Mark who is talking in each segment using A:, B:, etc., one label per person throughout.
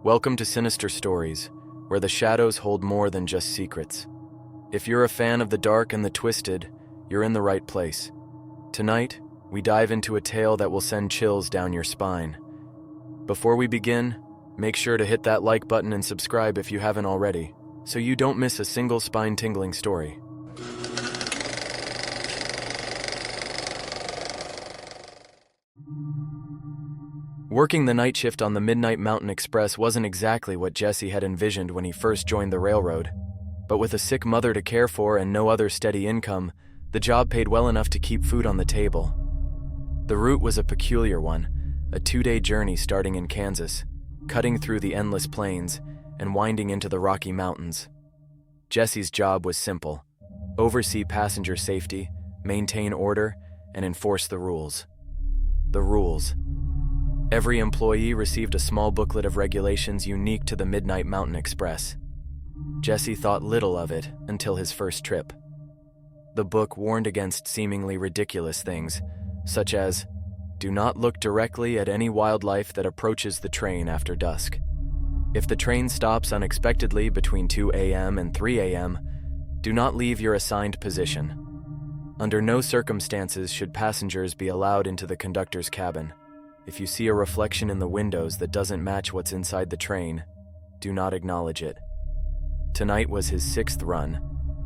A: Welcome to Sinister Stories, where the shadows hold more than just secrets. If you're a fan of the dark and the twisted, you're in the right place. Tonight, we dive into a tale that will send chills down your spine. Before we begin, make sure to hit that like button and subscribe if you haven't already, so you don't miss a single spine-tingling story. Working the night shift on the Midnight Mountain Express wasn't exactly what Jesse had envisioned when he first joined the railroad. But with a sick mother to care for and no other steady income, the job paid well enough to keep food on the table. The route was a peculiar one, a 2-day journey starting in Kansas, cutting through the endless plains, and winding into the Rocky Mountains. Jesse's job was simple: oversee passenger safety, maintain order, and enforce the rules. The rules. Every employee received a small booklet of regulations unique to the Midnight Mountain Express. Jesse thought little of it until his first trip. The book warned against seemingly ridiculous things, such as, do not look directly at any wildlife that approaches the train after dusk. If the train stops unexpectedly between 2 a.m. and 3 a.m., do not leave your assigned position. Under no circumstances should passengers be allowed into the conductor's cabin. If you see a reflection in the windows that doesn't match what's inside the train, do not acknowledge it. Tonight was his 6th run,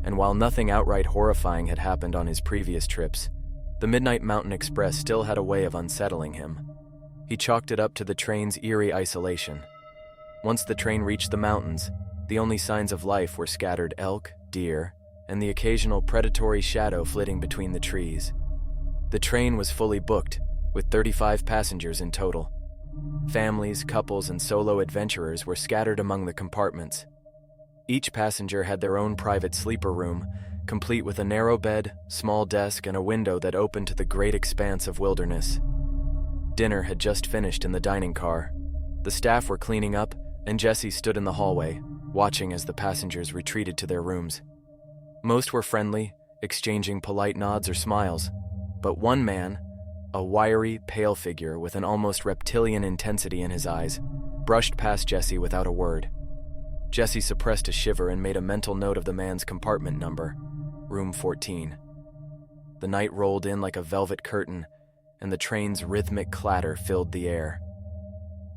A: and while nothing outright horrifying had happened on his previous trips, the Midnight Mountain Express still had a way of unsettling him. He chalked it up to the train's eerie isolation. Once the train reached the mountains, the only signs of life were scattered elk, deer, and the occasional predatory shadow flitting between the trees. The train was fully booked, with 35 passengers in total. Families, couples, and solo adventurers were scattered among the compartments. Each passenger had their own private sleeper room, complete with a narrow bed, small desk, and a window that opened to the great expanse of wilderness. Dinner had just finished in the dining car. The staff were cleaning up, and Jesse stood in the hallway, watching as the passengers retreated to their rooms. Most were friendly, exchanging polite nods or smiles, but one man, a wiry, pale figure with an almost reptilian intensity in his eyes, brushed past Jesse without a word. Jesse suppressed a shiver and made a mental note of the man's compartment number, room 14. The night rolled in like a velvet curtain, and the train's rhythmic clatter filled the air.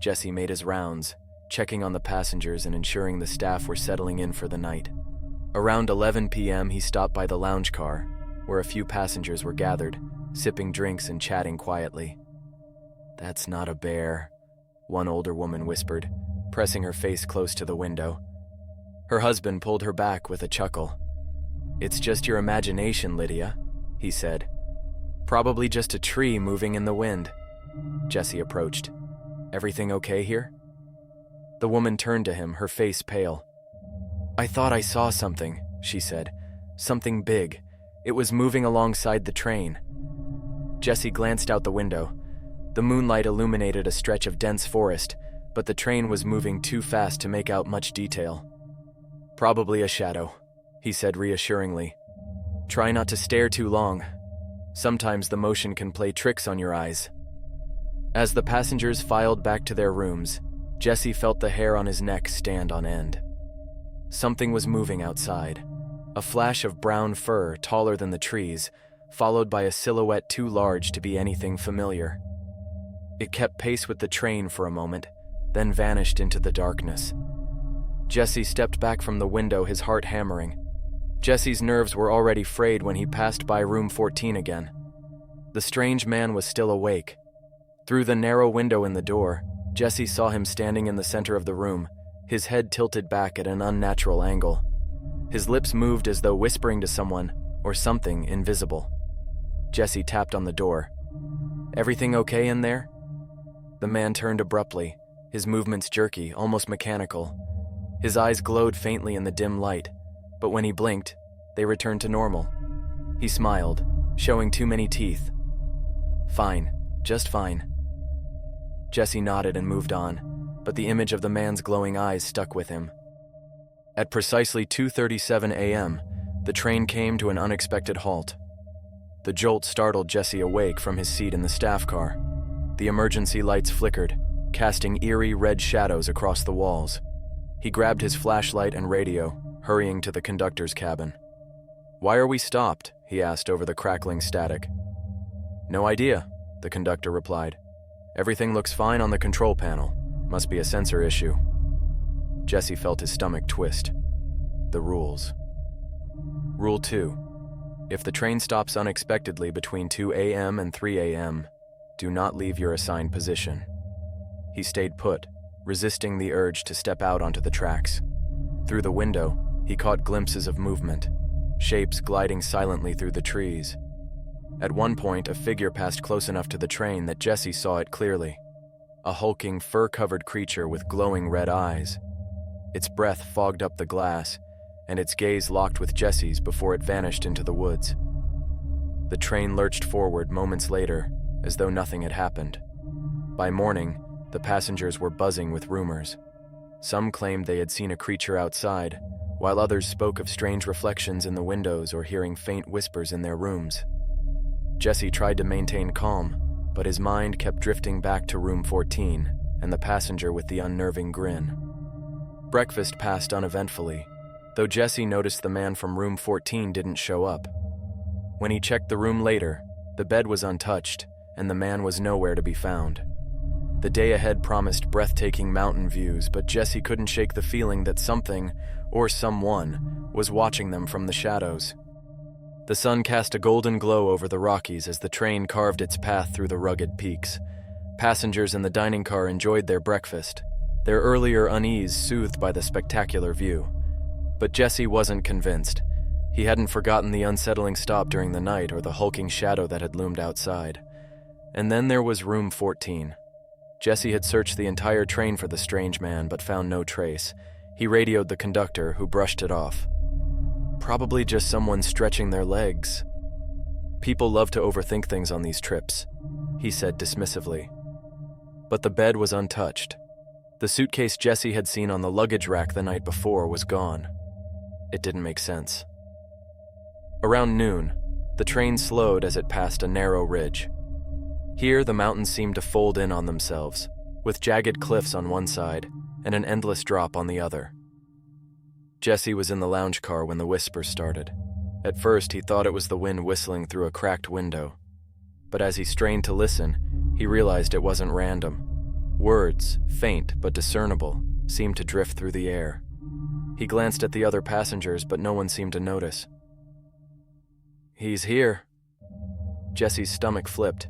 A: Jesse made his rounds, checking on the passengers and ensuring the staff were settling in for the night. Around 11 p.m., he stopped by the lounge car, where a few passengers were gathered, sipping drinks and chatting quietly. "That's not a bear," one older woman whispered, pressing her face close to the window. Her husband pulled her back with a chuckle. "It's just your imagination, Lydia," he said. "Probably just a tree moving in the wind." Jesse approached. "Everything okay here?" The woman turned to him, her face pale. "I thought I saw something," she said. "Something big. It was moving alongside the train." Jesse glanced out the window. The moonlight illuminated a stretch of dense forest, but the train was moving too fast to make out much detail. "Probably a shadow," he said reassuringly. "Try not to stare too long. Sometimes the motion can play tricks on your eyes." As the passengers filed back to their rooms, Jesse felt the hair on his neck stand on end. Something was moving outside. A flash of brown fur taller than the trees, followed by a silhouette too large to be anything familiar. It kept pace with the train for a moment, then vanished into the darkness. Jesse stepped back from the window, his heart hammering. Jesse's nerves were already frayed when he passed by room 14 again. The strange man was still awake. Through the narrow window in the door, Jesse saw him standing in the center of the room, his head tilted back at an unnatural angle. His lips moved as though whispering to someone or something invisible. Jesse tapped on the door. "Everything okay in there?" The man turned abruptly, his movements jerky, almost mechanical. His eyes glowed faintly in the dim light, but when he blinked, they returned to normal. He smiled, showing too many teeth. "Fine, just fine." Jesse nodded and moved on, but the image of the man's glowing eyes stuck with him. At precisely 2:37 a.m., the train came to an unexpected halt. The jolt startled Jesse awake from his seat in the staff car. The emergency lights flickered, casting eerie red shadows across the walls. He grabbed his flashlight and radio, hurrying to the conductor's cabin. "Why are we stopped?" he asked over the crackling static. "No idea," the conductor replied. "Everything looks fine on the control panel. Must be a sensor issue." Jesse felt his stomach twist. The rules. Rule 2. If the train stops unexpectedly between 2 a.m. and 3 a.m., do not leave your assigned position. He stayed put, resisting the urge to step out onto the tracks. Through the window, he caught glimpses of movement, shapes gliding silently through the trees. At one point, a figure passed close enough to the train that Jesse saw it clearly. A hulking, fur-covered creature with glowing red eyes. Its breath fogged up the glass, and its gaze locked with Jesse's before it vanished into the woods. The train lurched forward moments later, as though nothing had happened. By morning, the passengers were buzzing with rumors. Some claimed they had seen a creature outside, while others spoke of strange reflections in the windows or hearing faint whispers in their rooms. Jesse tried to maintain calm, but his mind kept drifting back to room 14 and the passenger with the unnerving grin. Breakfast passed uneventfully, though Jesse noticed the man from room 14 didn't show up. When he checked the room later, the bed was untouched, and the man was nowhere to be found. The day ahead promised breathtaking mountain views, but Jesse couldn't shake the feeling that something, or someone, was watching them from the shadows. The sun cast a golden glow over the Rockies as the train carved its path through the rugged peaks. Passengers in the dining car enjoyed their breakfast, their earlier unease soothed by the spectacular view. But Jesse wasn't convinced. He hadn't forgotten the unsettling stop during the night or the hulking shadow that had loomed outside. And then there was room 14. Jesse had searched the entire train for the strange man, but found no trace. He radioed the conductor, who brushed it off. "Probably just someone stretching their legs." "People love to overthink things on these trips," he said dismissively. But the bed was untouched. The suitcase Jesse had seen on the luggage rack the night before was gone. It didn't make sense. Around noon, the train slowed as it passed a narrow ridge. Here, the mountains seemed to fold in on themselves, with jagged cliffs on one side and an endless drop on the other. Jesse was in the lounge car when the whispers started. At first, he thought it was the wind whistling through a cracked window. But as he strained to listen, he realized it wasn't random. Words, faint but discernible, seemed to drift through the air. He glanced at the other passengers, but no one seemed to notice. "He's here." Jesse's stomach flipped.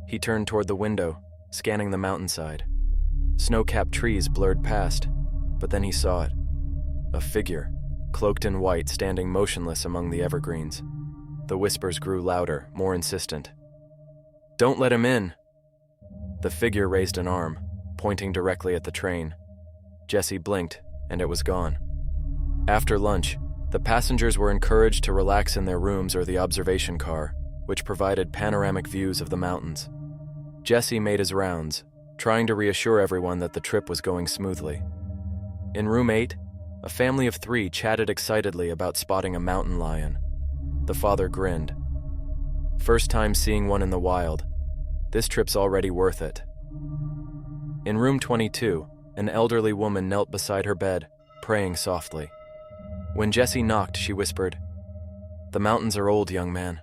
A: He turned toward the window, scanning the mountainside. Snow-capped trees blurred past, but then he saw it. A figure, cloaked in white, standing motionless among the evergreens. The whispers grew louder, more insistent. "Don't let him in." The figure raised an arm, pointing directly at the train. Jesse blinked, and it was gone. After lunch, the passengers were encouraged to relax in their rooms or the observation car, which provided panoramic views of the mountains. Jesse made his rounds, trying to reassure everyone that the trip was going smoothly. In room 8, a family of 3 chatted excitedly about spotting a mountain lion. The father grinned. "First time seeing one in the wild. This trip's already worth it." In room 22, an elderly woman knelt beside her bed, praying softly. When Jesse knocked, she whispered, "The mountains are old, young man.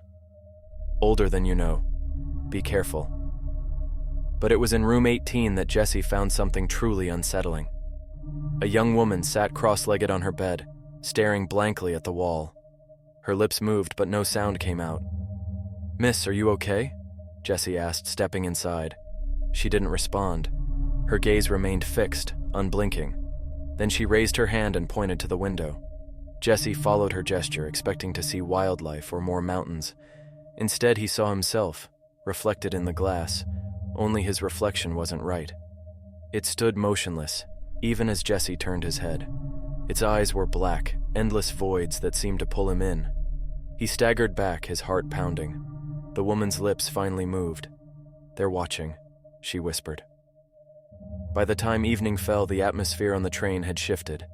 A: Older than you know. Be careful." But it was in room 18 that Jesse found something truly unsettling. A young woman sat cross-legged on her bed, staring blankly at the wall. Her lips moved, but no sound came out. "Miss, are you okay?" Jesse asked, stepping inside. She didn't respond. Her gaze remained fixed, unblinking. Then she raised her hand and pointed to the window. Jesse followed her gesture, expecting to see wildlife or more mountains. Instead, he saw himself, reflected in the glass, only his reflection wasn't right. It stood motionless, even as Jesse turned his head. Its eyes were black, endless voids that seemed to pull him in. He staggered back, his heart pounding. The woman's lips finally moved. "They're watching," she whispered. By the time evening fell, the atmosphere on the train had shifted.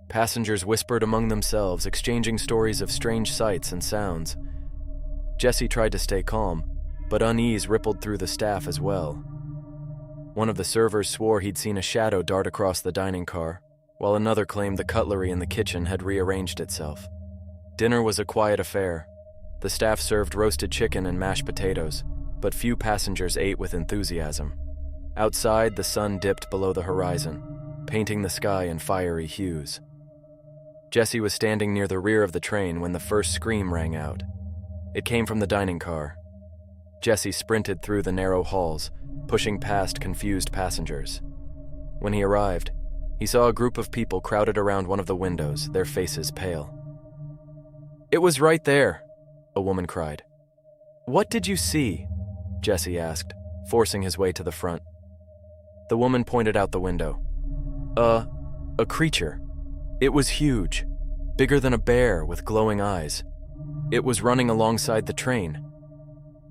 A: Passengers whispered among themselves, exchanging stories of strange sights and sounds. Jesse tried to stay calm, but unease rippled through the staff as well. One of the servers swore he'd seen a shadow dart across the dining car, while another claimed the cutlery in the kitchen had rearranged itself. Dinner was a quiet affair. The staff served roasted chicken and mashed potatoes, but few passengers ate with enthusiasm. Outside, the sun dipped below the horizon, painting the sky in fiery hues. Jesse was standing near the rear of the train when the first scream rang out. It came from the dining car. Jesse sprinted through the narrow halls, pushing past confused passengers. When he arrived, he saw a group of people crowded around one of the windows, their faces pale. "It was right there," a woman cried. "What did you see?" Jesse asked, forcing his way to the front. The woman pointed out the window. A creature. It was huge, bigger than a bear with glowing eyes. It was running alongside the train.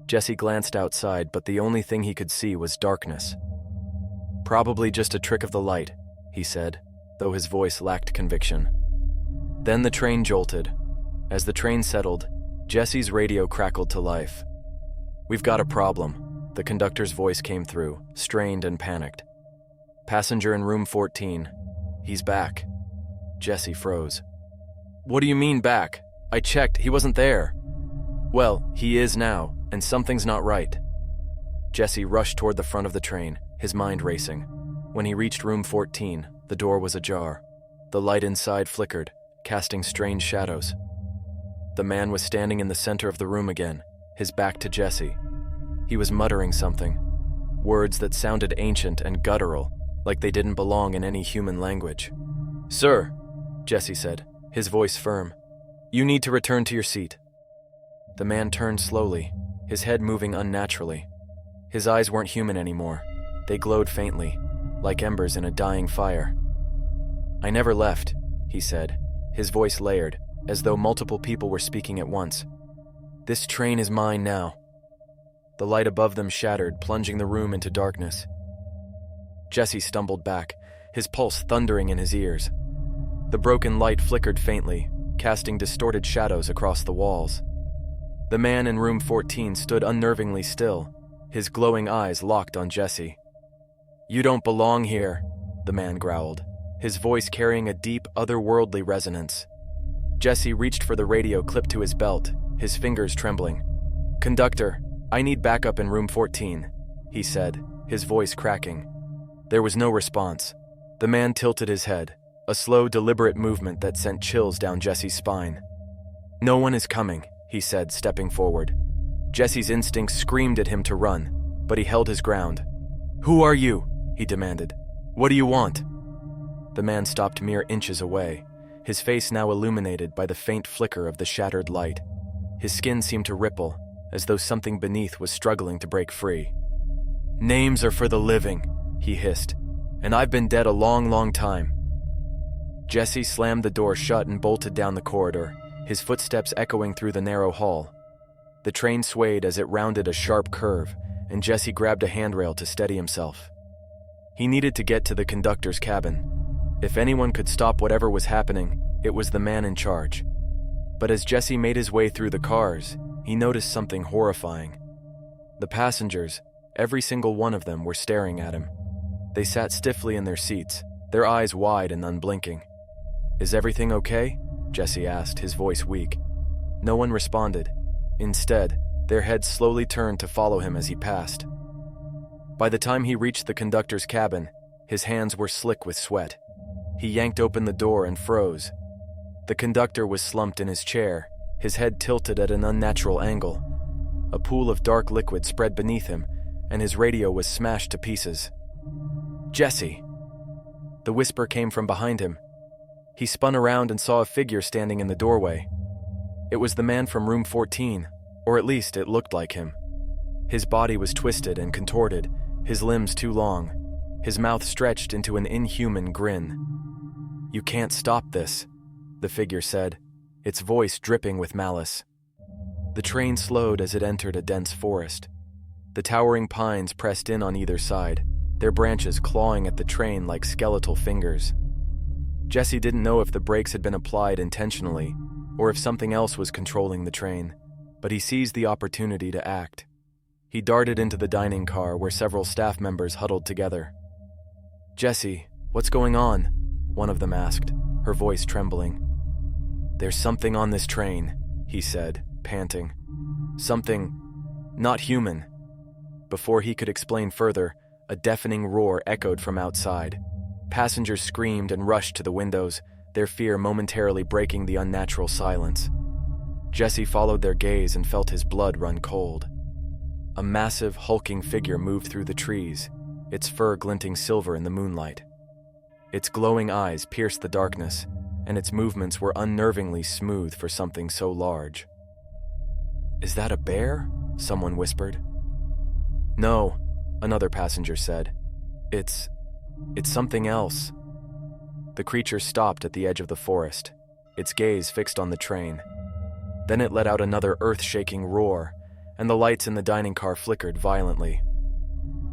A: Jesse glanced outside, but the only thing he could see was darkness. "Probably just a trick of the light," he said, though his voice lacked conviction. Then the train jolted. As the train settled, Jesse's radio crackled to life. "We've got a problem," the conductor's voice came through, strained and panicked. "Passenger in room 14. He's back." Jesse froze. "What do you mean back? I checked, he wasn't there." "Well, he is now, and something's not right." Jesse rushed toward the front of the train, his mind racing. When he reached room 14, the door was ajar. The light inside flickered, casting strange shadows. The man was standing in the center of the room again, his back to Jesse. He was muttering something, words that sounded ancient and guttural, like they didn't belong in any human language. "Sir," Jesse said, his voice firm, "you need to return to your seat." The man turned slowly, his head moving unnaturally. His eyes weren't human anymore. They glowed faintly, like embers in a dying fire. "I never left," he said, his voice layered, as though multiple people were speaking at once. "This train is mine now." The light above them shattered, plunging the room into darkness. Jesse stumbled back, his pulse thundering in his ears. The broken light flickered faintly, casting distorted shadows across the walls. The man in room 14 stood unnervingly still, his glowing eyes locked on Jesse. "You don't belong here," the man growled, his voice carrying a deep, otherworldly resonance. Jesse reached for the radio clipped to his belt, his fingers trembling. "Conductor, I need backup in room 14, he said, his voice cracking. There was no response. The man tilted his head, a slow, deliberate movement that sent chills down Jesse's spine. "No one is coming," he said, stepping forward. Jesse's instincts screamed at him to run, but he held his ground. "Who are you?" he demanded. "What do you want?" The man stopped mere inches away, his face now illuminated by the faint flicker of the shattered light. His skin seemed to ripple, as though something beneath was struggling to break free. "Names are for the living," he hissed, "and I've been dead a long, long time." Jesse slammed the door shut and bolted down the corridor, his footsteps echoing through the narrow hall. The train swayed as it rounded a sharp curve, and Jesse grabbed a handrail to steady himself. He needed to get to the conductor's cabin. If anyone could stop whatever was happening, it was the man in charge. But as Jesse made his way through the cars, he noticed something horrifying. The passengers, every single one of them, were staring at him. They sat stiffly in their seats, their eyes wide and unblinking. "Is everything okay?" Jesse asked, his voice weak. No one responded. Instead, their heads slowly turned to follow him as he passed. By the time he reached the conductor's cabin, his hands were slick with sweat. He yanked open the door and froze. The conductor was slumped in his chair, his head tilted at an unnatural angle. A pool of dark liquid spread beneath him, and his radio was smashed to pieces. "Jesse!" The whisper came from behind him. He spun around and saw a figure standing in the doorway. It was the man from room 14, or at least it looked like him. His body was twisted and contorted, his limbs too long, his mouth stretched into an inhuman grin. "You can't stop this," the figure said, its voice dripping with malice. The train slowed as it entered a dense forest. The towering pines pressed in on either side, their branches clawing at the train like skeletal fingers. Jesse didn't know if the brakes had been applied intentionally, or if something else was controlling the train, but he seized the opportunity to act. He darted into the dining car where several staff members huddled together. "Jesse, what's going on?" one of them asked, her voice trembling. "There's something on this train," he said, panting. "Something not human." Before he could explain further, a deafening roar echoed from outside. Passengers screamed and rushed to the windows, their fear momentarily breaking the unnatural silence. Jesse followed their gaze and felt his blood run cold. A massive, hulking figure moved through the trees, its fur glinting silver in the moonlight. Its glowing eyes pierced the darkness, and its movements were unnervingly smooth for something so large. "Is that a bear?" someone whispered. "No," another passenger said. It's something else." The creature stopped at the edge of the forest, its gaze fixed on the train. Then it let out another earth-shaking roar, and the lights in the dining car flickered violently.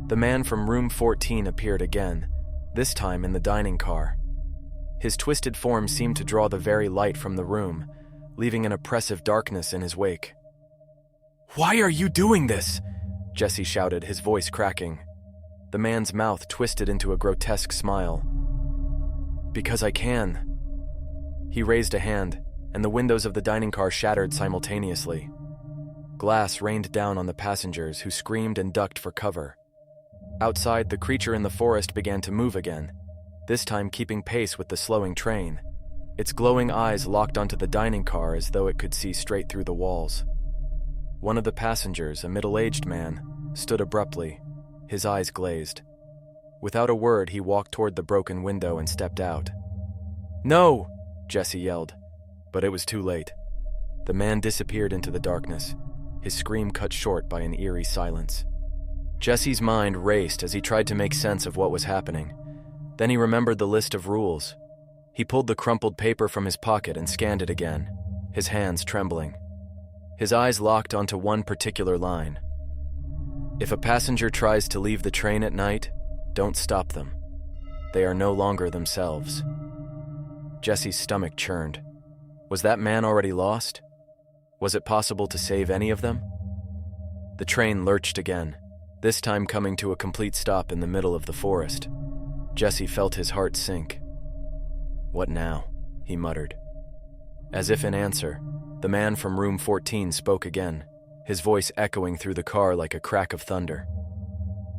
A: The man from room 14 appeared again, this time in the dining car. His twisted form seemed to draw the very light from the room, leaving an oppressive darkness in his wake. "Why are you doing this?" Jesse shouted, his voice cracking. The man's mouth twisted into a grotesque smile. "Because I can." He raised a hand, and the windows of the dining car shattered simultaneously. Glass rained down on the passengers, who screamed and ducked for cover. Outside, the creature in the forest began to move again, this time keeping pace with the slowing train. Its glowing eyes locked onto the dining car as though it could see straight through the walls. One of the passengers, a middle-aged man, stood abruptly, his eyes glazed. Without a word, he walked toward the broken window and stepped out. "No!" Jesse yelled, but it was too late. The man disappeared into the darkness, his scream cut short by an eerie silence. Jesse's mind raced as he tried to make sense of what was happening. Then he remembered the list of rules. He pulled the crumpled paper from his pocket and scanned it again, his hands trembling. His eyes locked onto one particular line. "If a passenger tries to leave the train at night, don't stop them. They are no longer themselves." Jesse's stomach churned. Was that man already lost? Was it possible to save any of them? The train lurched again, this time coming to a complete stop in the middle of the forest. Jesse felt his heart sink. "What now?" he muttered. As if in answer, the man from room 14 spoke again, his voice echoing through the car like a crack of thunder.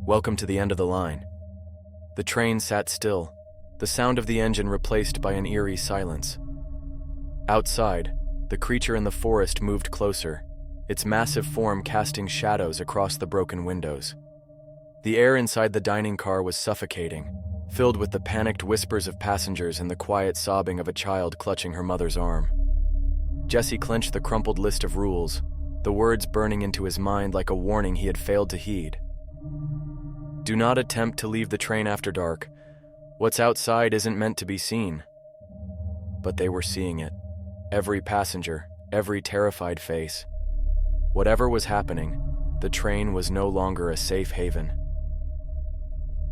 A: "Welcome to the end of the line." The train sat still, the sound of the engine replaced by an eerie silence. Outside, the creature in the forest moved closer, its massive form casting shadows across the broken windows. The air inside the dining car was suffocating, filled with the panicked whispers of passengers and the quiet sobbing of a child clutching her mother's arm. Jesse clenched the crumpled list of rules, the words burning into his mind like a warning he had failed to heed. "Do not attempt to leave the train after dark. What's outside isn't meant to be seen." But they were seeing it. Every passenger, every terrified face. Whatever was happening, the train was no longer a safe haven.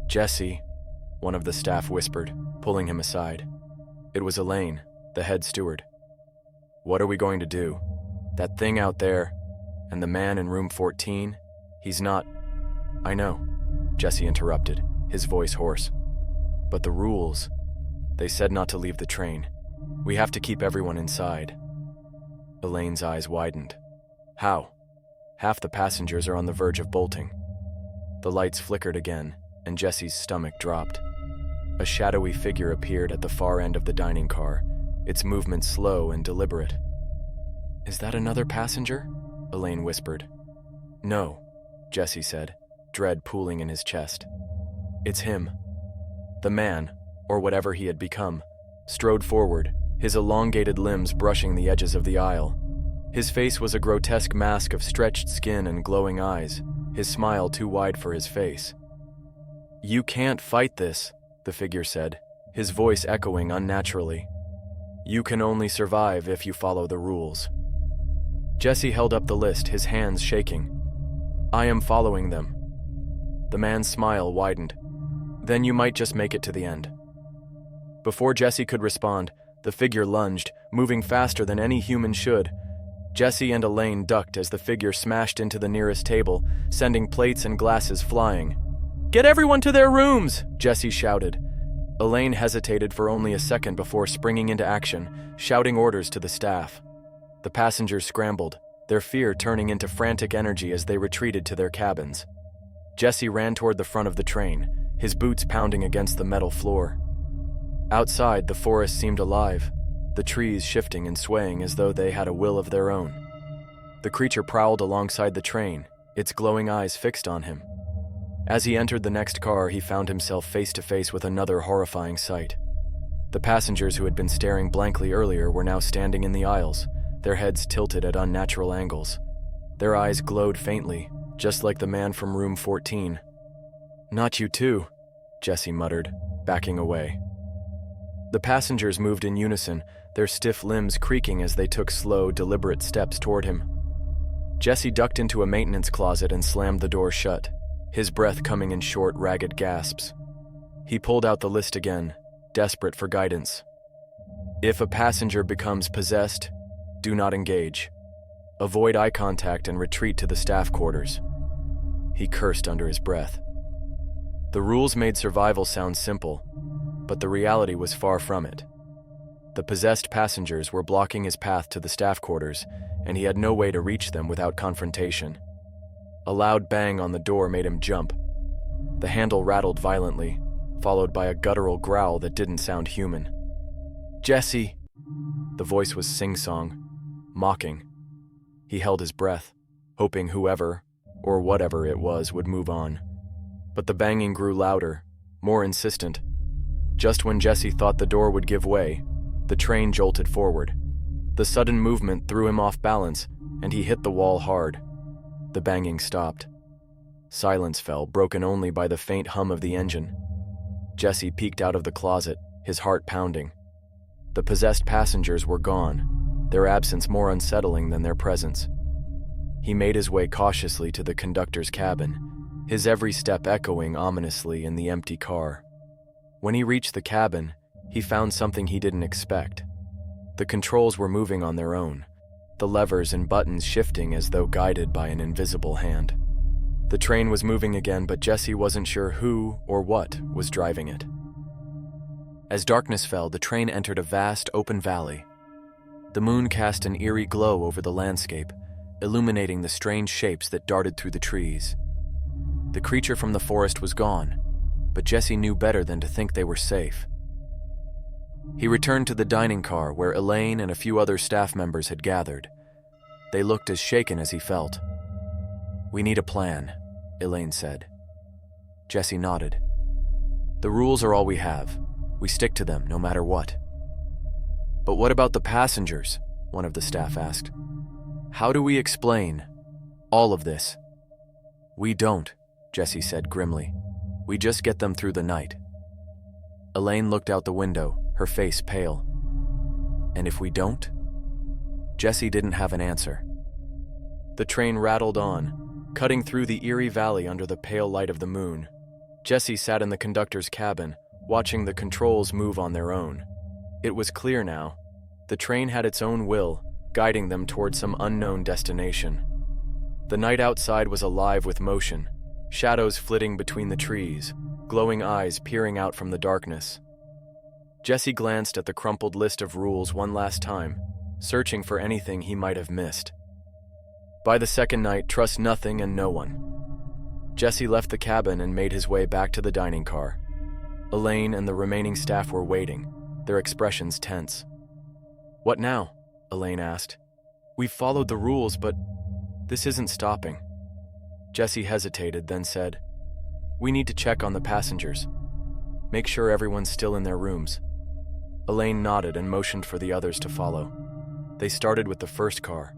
A: "Jesse," one of the staff whispered, pulling him aside. It was Elaine, the head steward. "What are we going to do? That thing out there, and the man in room 14, he's not—" "I know," Jesse interrupted, his voice hoarse. "But the rules, they said not to leave the train. We have to keep everyone inside." Elaine's eyes widened. "How? Half the passengers are on the verge of bolting." The lights flickered again, and Jesse's stomach dropped. A shadowy figure appeared at the far end of the dining car, its movement slow and deliberate. "Is that another passenger?" Elaine whispered. "No," Jesse said, dread pooling in his chest. "It's him." The man, or whatever he had become, strode forward, his elongated limbs brushing the edges of the aisle. His face was a grotesque mask of stretched skin and glowing eyes, his smile too wide for his face. "You can't fight this," the figure said, his voice echoing unnaturally. "You can only survive if you follow the rules." Jesse held up the list, his hands shaking. "I am following them." The man's smile widened. "Then you might just make it to the end." Before Jesse could respond, the figure lunged, moving faster than any human should. Jesse and Elaine ducked as the figure smashed into the nearest table, sending plates and glasses flying. "Get everyone to their rooms!" Jesse shouted. Elaine hesitated for only a second before springing into action, shouting orders to the staff. The passengers scrambled, their fear turning into frantic energy as they retreated to their cabins. Jesse ran toward the front of the train, his boots pounding against the metal floor. Outside, the forest seemed alive, the trees shifting and swaying as though they had a will of their own. The creature prowled alongside the train, its glowing eyes fixed on him. As he entered the next car, he found himself face to face with another horrifying sight. The passengers who had been staring blankly earlier were now standing in the aisles, their heads tilted at unnatural angles. Their eyes glowed faintly, just like the man from room 14. "Not you too," Jesse muttered, backing away. The passengers moved in unison, their stiff limbs creaking as they took slow, deliberate steps toward him. Jesse ducked into a maintenance closet and slammed the door shut, his breath coming in short, ragged gasps. He pulled out the list again, desperate for guidance. If a passenger becomes possessed, do not engage. Avoid eye contact and retreat to the staff quarters. He cursed under his breath. The rules made survival sound simple, but the reality was far from it. The possessed passengers were blocking his path to the staff quarters, and he had no way to reach them without confrontation. A loud bang on the door made him jump. The handle rattled violently, followed by a guttural growl that didn't sound human. "Jesse!" The voice was sing-song, mocking. He held his breath, hoping whoever, or whatever it was, would move on. But the banging grew louder, more insistent. Just when Jesse thought the door would give way, the train jolted forward. The sudden movement threw him off balance, and he hit the wall hard. The banging stopped. Silence fell, broken only by the faint hum of the engine. Jesse peeked out of the closet, his heart pounding. The possessed passengers were gone, their absence more unsettling than their presence. He made his way cautiously to the conductor's cabin, his every step echoing ominously in the empty car. When he reached the cabin, he found something he didn't expect. The controls were moving on their own, the levers and buttons shifting as though guided by an invisible hand. The train was moving again, but Jesse wasn't sure who or what was driving it. As darkness fell, the train entered a vast, open valley. The moon cast an eerie glow over the landscape, illuminating the strange shapes that darted through the trees. The creature from the forest was gone, but Jesse knew better than to think they were safe. He returned to the dining car where Elaine and a few other staff members had gathered. They looked as shaken as he felt. "We need a plan," Elaine said. Jesse nodded. "The rules are all we have. We stick to them no matter what." "But what about the passengers?" one of the staff asked. "How do we explain all of this?" "We don't," Jesse said grimly. "We just get them through the night." Elaine looked out the window, her face pale. "And if we don't?" Jesse didn't have an answer. The train rattled on, cutting through the eerie valley under the pale light of the moon. Jesse sat in the conductor's cabin, watching the controls move on their own. It was clear now. The train had its own will, guiding them toward some unknown destination. The night outside was alive with motion, shadows flitting between the trees, glowing eyes peering out from the darkness. Jesse glanced at the crumpled list of rules one last time, searching for anything he might have missed. By the second night, trust nothing and no one. Jesse left the cabin and made his way back to the dining car. Elaine and the remaining staff were waiting, their expressions tense. "What now?" Elaine asked. "We've followed the rules, but this isn't stopping." Jesse hesitated, then said, "We need to check on the passengers. Make sure everyone's still in their rooms." Elaine nodded and motioned for the others to follow. They started with the first car.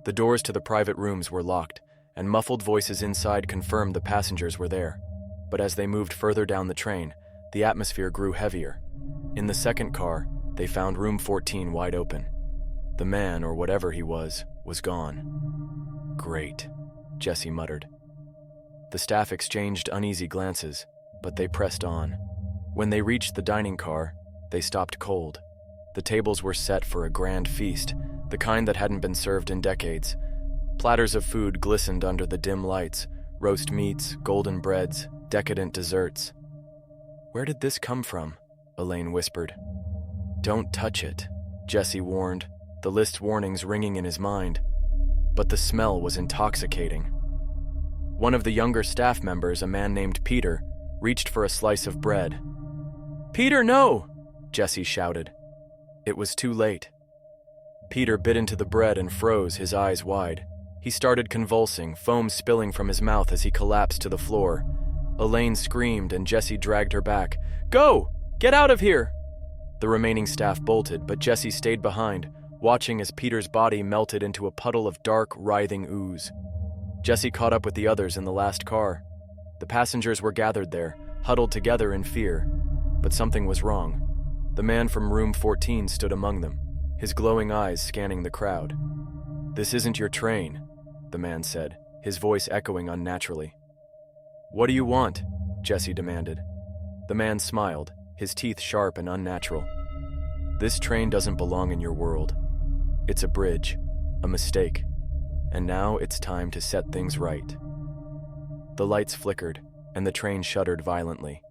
A: The doors to the private rooms were locked, and muffled voices inside confirmed the passengers were there. But as they moved further down the train, the atmosphere grew heavier. In the second car, they found room 14 wide open. The man, or whatever he was gone. "Great," Jesse muttered. The staff exchanged uneasy glances, but they pressed on. When they reached the dining car, they stopped cold. The tables were set for a grand feast, the kind that hadn't been served in decades. Platters of food glistened under the dim lights, Roast meats, golden breads, decadent desserts. "Where did this come from?" Elaine whispered. "Don't touch it," Jesse warned, the list's warnings ringing in his mind. But the smell was intoxicating. One of the younger staff members, a man named Peter, reached for a slice of bread. "Peter, no!" Jesse shouted. It was too late. Peter bit into the bread and froze, his eyes wide. He started convulsing, foam spilling from his mouth as he collapsed to the floor. Elaine screamed and Jesse dragged her back. "Go! Get out of here!" The remaining staff bolted, but Jesse stayed behind, watching as Peter's body melted into a puddle of dark, writhing ooze. Jesse caught up with the others in the last car. The passengers were gathered there, huddled together in fear. But something was wrong. The man from room 14 stood among them, his glowing eyes scanning the crowd. "This isn't your train," the man said, his voice echoing unnaturally. "What do you want?" Jesse demanded. The man smiled, his teeth sharp and unnatural. "This train doesn't belong in your world. It's a bridge, a mistake, and now it's time to set things right." The lights flickered, and the train shuddered violently.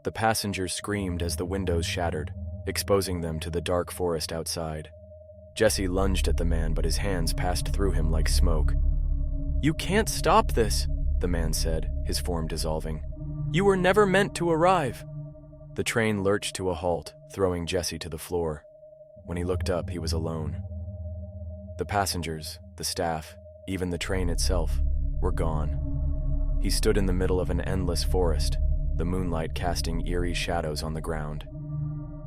A: The passengers screamed as the windows shattered, exposing them to the dark forest outside. Jesse lunged at the man, but his hands passed through him like smoke. "You can't stop this," the man said, his form dissolving. "You were never meant to arrive." The train lurched to a halt, throwing Jesse to the floor. When he looked up, he was alone. The passengers, the staff, even the train itself, were gone. He stood in the middle of an endless forest, the moonlight casting eerie shadows on the ground.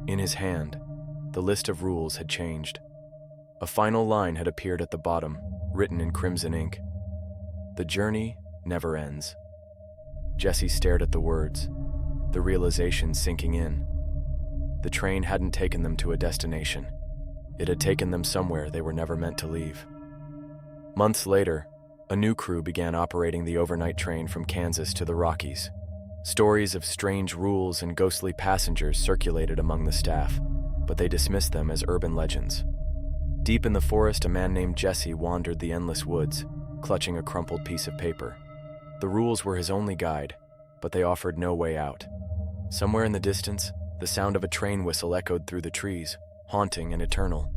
A: In his hand, the list of rules had changed. A final line had appeared at the bottom, written in crimson ink. "The journey never ends." Jesse stared at the words, the realization sinking in. The train hadn't taken them to a destination. It had taken them somewhere they were never meant to leave. Months later, a new crew began operating the overnight train from Kansas to the Rockies. Stories of strange rules and ghostly passengers circulated among the staff, but they dismissed them as urban legends. Deep in the forest, a man named Jesse wandered the endless woods, clutching a crumpled piece of paper. The rules were his only guide, but they offered no way out. Somewhere in the distance, the sound of a train whistle echoed through the trees, haunting and eternal.